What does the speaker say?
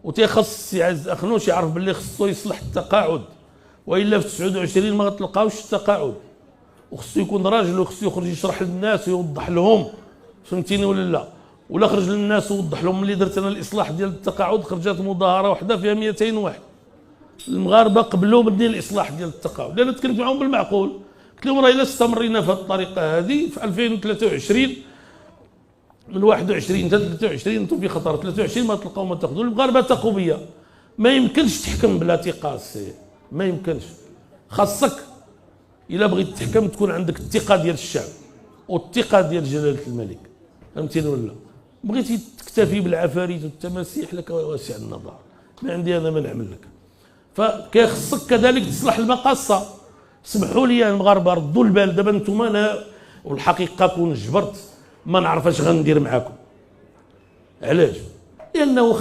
وتيخص السي عز اخنوش يعرف باللي خصو يصلح التقاعد، والا في 29 ما غتلقاوش التقاعد. وخصو يكون راجل وخصو يخرج يشرح للناس ويوضح لهم، فهمتيني ولا لا؟ ولا خرج للناس ووضح لهم ملي درت انا الاصلاح ديال التقاعد خرجت مظاهره واحده فيها 200 واحد. المغاربه قبلوا مني الاصلاح ديال التقاعد، لان تكلمت معهم بالمعقول، قلت لهم راه الا استمرينا في هذه الطريقه هذه في 2023 من 21 حتى 23 انتم في خطر. 23 ما تلقاو ما تاخذوا. المغاربه ثقوا بيا، ما يمكنش تحكم بلا ثقه السي، ما يمكنش. خاصك الا بغيت تحكم تكون عندك الثقه ديال الشعب والثقه ديال جلاله الملك، فهمتيني ولا؟ بغيتي تكتفي بالعفاريت والتماسيح لك واسع النظر، ما عندي انا ما نعمل لك. فكيخصك كذلك تصلح المقاصه. سمحوا لي المغاربه ردوا البال. دابا انتم انا والحقيقه كون جبرت ما نعرف اش غندير معاكم. علاش؟ لانه